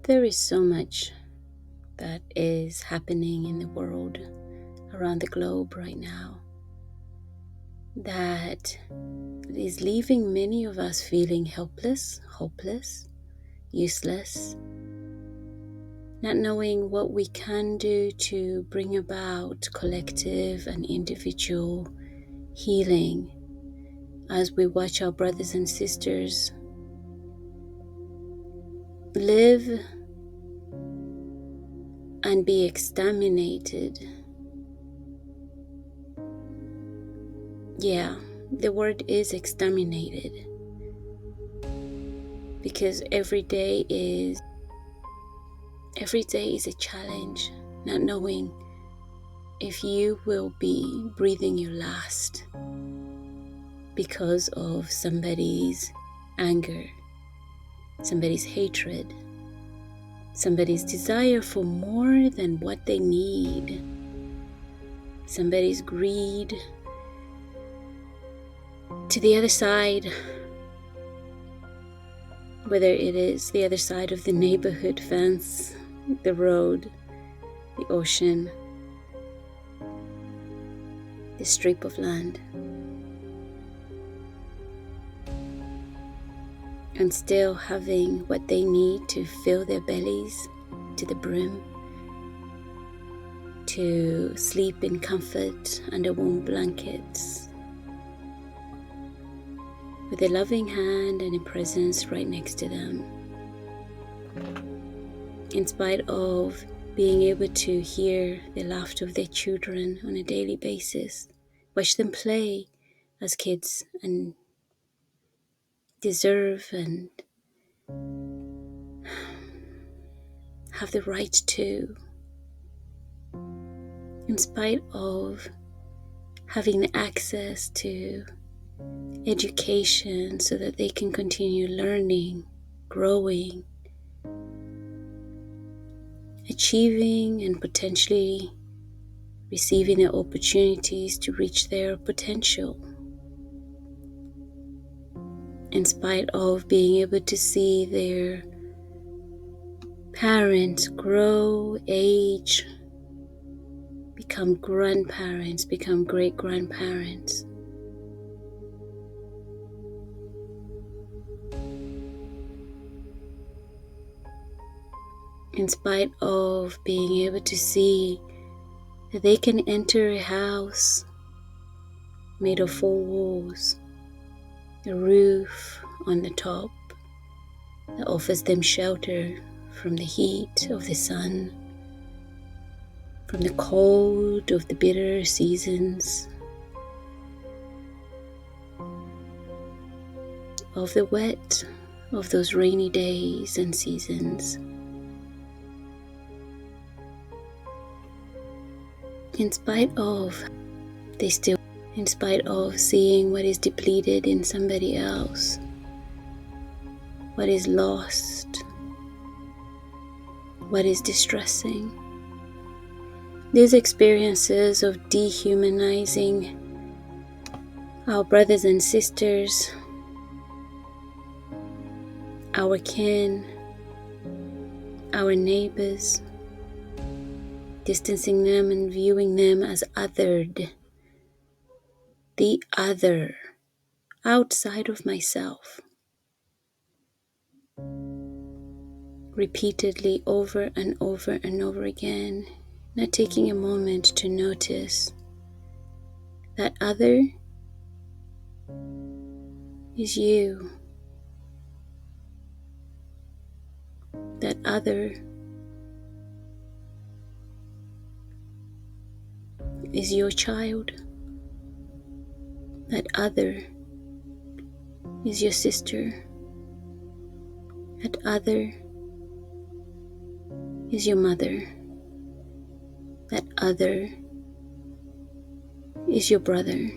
There is so much that is happening in the world around the globe right now that is leaving many of us feeling helpless, hopeless, useless, not knowing what we can do to bring about collective and individual healing as we watch our brothers and sisters live and be exterminated. Yeah, the word is exterminated because every day is a challenge, not knowing if you will be breathing your last because of somebody's anger, somebody's hatred, somebody's desire for more than what they need, somebody's greed. To the other side, whether it is the other side of the neighborhood fence, the road, the ocean, the strip of land, and still having what they need to fill their bellies to the brim, to sleep in comfort under warm blankets, with a loving hand and a presence right next to them. In spite of being able to hear the laughter of their children on a daily basis, watch them play as kids and deserve and have the right to, in spite of having the access to education so that they can continue learning, growing, achieving, and potentially receiving the opportunities to reach their potential. In spite of being able to see their parents grow, age, become grandparents, become great-grandparents. In spite of being able to see that they can enter a house made of 4 walls, a roof on the top that offers them shelter from the heat of the sun, from the cold of the bitter seasons, of the wet of those rainy days and seasons. In spite of seeing what is depleted in somebody else, what is lost, what is distressing. These experiences of dehumanizing our brothers and sisters, our kin, our neighbors, distancing them and viewing them as othered, the other, outside of myself, repeatedly over and over and over again, not taking a moment to notice that other is you, that other is your child, that other is your sister, that other is your mother, that other is your brother,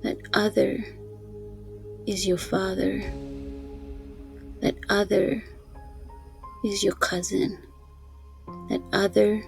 that other is your father, that other is your cousin, that other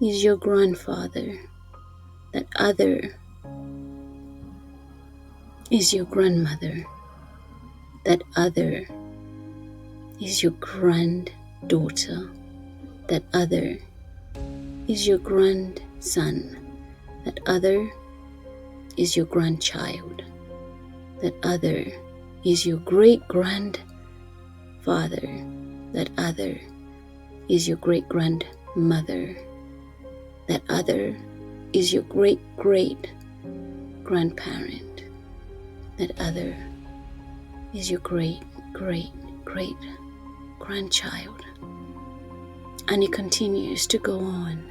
is your grandfather, that other is your grandmother, that other is your granddaughter. That other is your grandson. That other is your grandchild. That other is your great-grandfather. That other is your great-grandmother. That other is your great-great-grandparent. That other is your great-great-great-grandchild. And it continues to go on.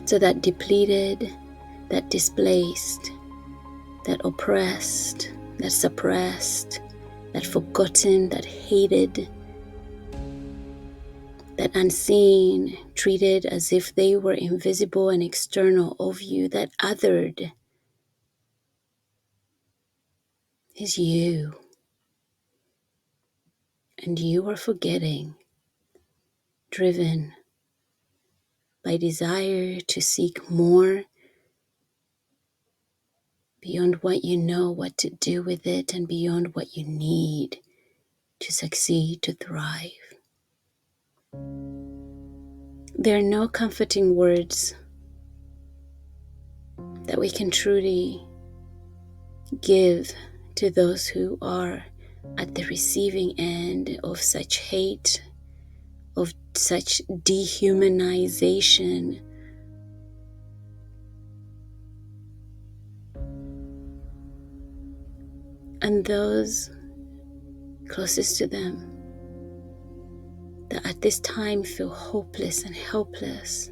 So that depleted, that displaced, that oppressed, that suppressed, that forgotten, that hated, that unseen, treated as if they were invisible and external of you, that othered is you. And you are forgetting, driven by desire to seek more beyond what you know what to do with it and beyond what you need to succeed, to thrive. There are no comforting words that we can truly give to those who are at the receiving end of such hate, of such dehumanization. And those closest to them that at this time feel hopeless and helpless.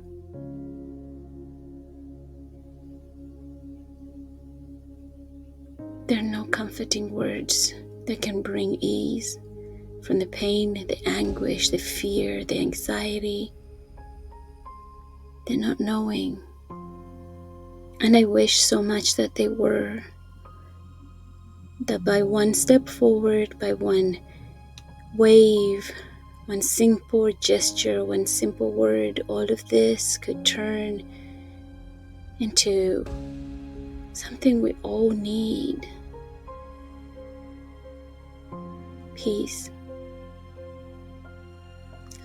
There are no comforting words that can bring ease from the pain, the anguish, the fear, the anxiety, the not knowing. And I wish so much that they were, that by one step forward, by one wave, one simple gesture, one simple word, all of this could turn into something we all need. Peace,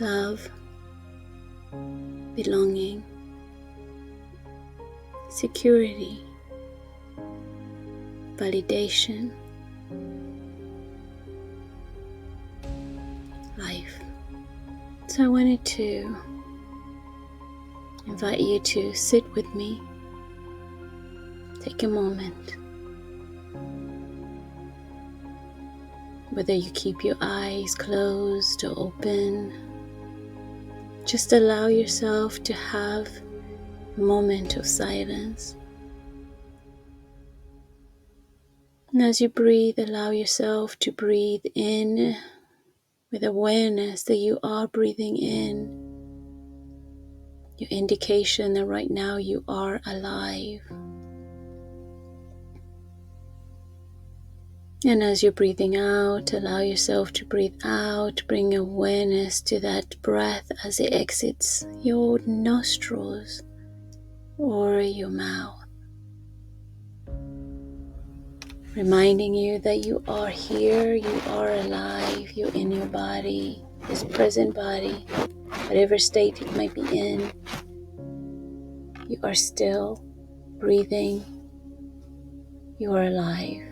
love, belonging, security, validation, life. So I wanted to invite you to sit with me. Take a moment. Whether you keep your eyes closed or open, just allow yourself to have a moment of silence. And as you breathe, allow yourself to breathe in with awareness that you are breathing in, your indication that right now you are alive. And as you're breathing out, allow yourself to breathe out. Bring awareness to that breath as it exits your nostrils or your mouth. Reminding you that you are here, you are alive, you're in your body, this present body, whatever state it might be in. You are still breathing, you are alive.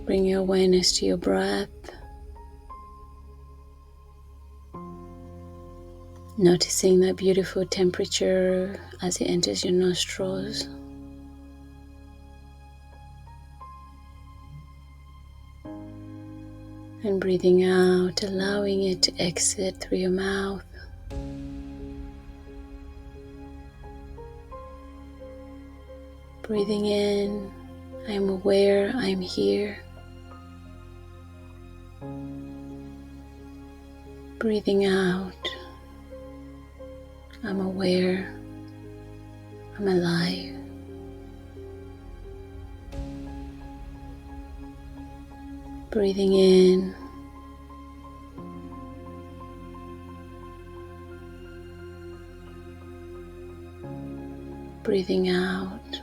Bring your awareness to your breath. Noticing that beautiful temperature as it enters your nostrils. And breathing out, allowing it to exit through your mouth. Breathing in, I am aware I am here. Breathing out, I'm aware I'm alive. Breathing in, breathing out,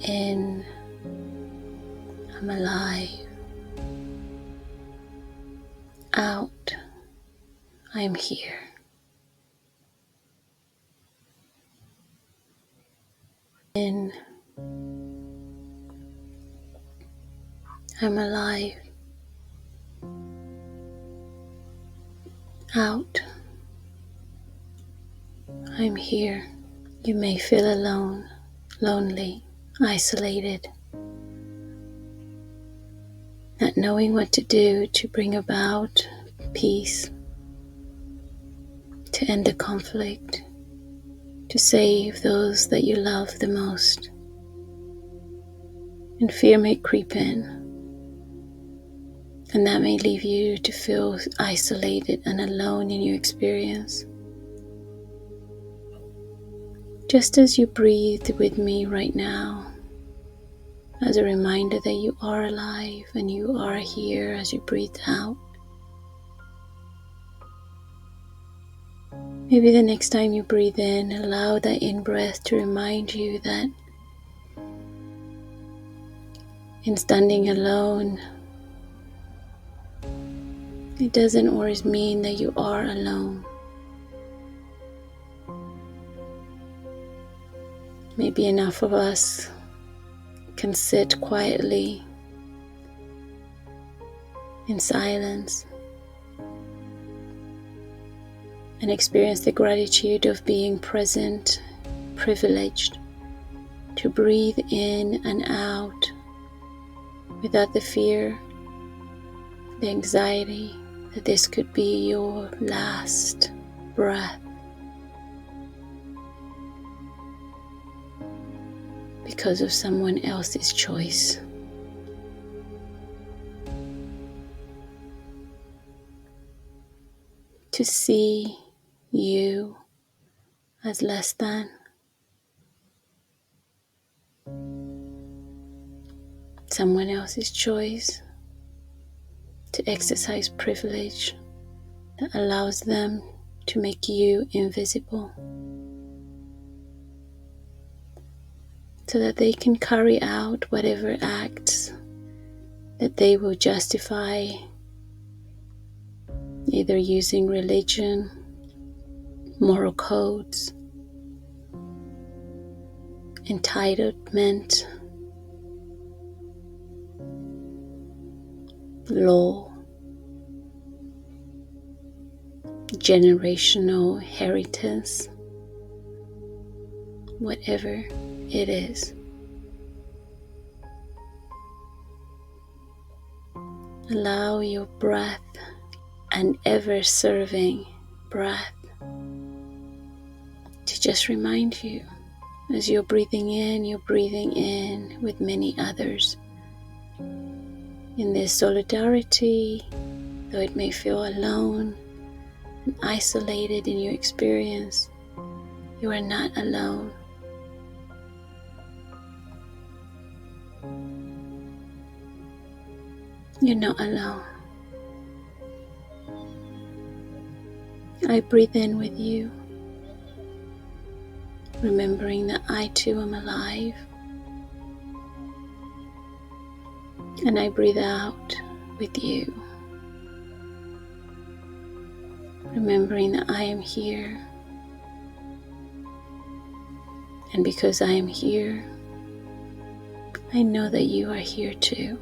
In, I'm alive. Out, I'm here. In, I'm alive. Out, I'm here. You may feel alone, lonely, isolated, not knowing what to do to bring about peace, to end the conflict, to save those that you love the most. And fear may creep in, and that may leave you to feel isolated and alone in your experience. Just as you breathe with me right now, as a reminder that you are alive and you are here as you breathe out. Maybe the next time you breathe in, allow that in-breath to remind you that in standing alone, it doesn't always mean that you are alone. Maybe enough of us can sit quietly in silence and experience the gratitude of being present, privileged to breathe in and out without the fear, the anxiety that this could be your last breath because of someone else's choice. To see you as less than, someone else's choice, to exercise privilege that allows them to make you invisible so that they can carry out whatever acts that they will justify, either using religion, moral codes, entitlement, law, generational inheritance, whatever it is. Allow your breath, an ever-serving breath, to just remind you as you're breathing in with many others. In this solidarity, though it may feel alone and isolated in your experience, you are not alone. You're not alone. I breathe in with you, remembering that I too am alive. And I breathe out with you, remembering that I am here. And because I am here, I know that you are here too.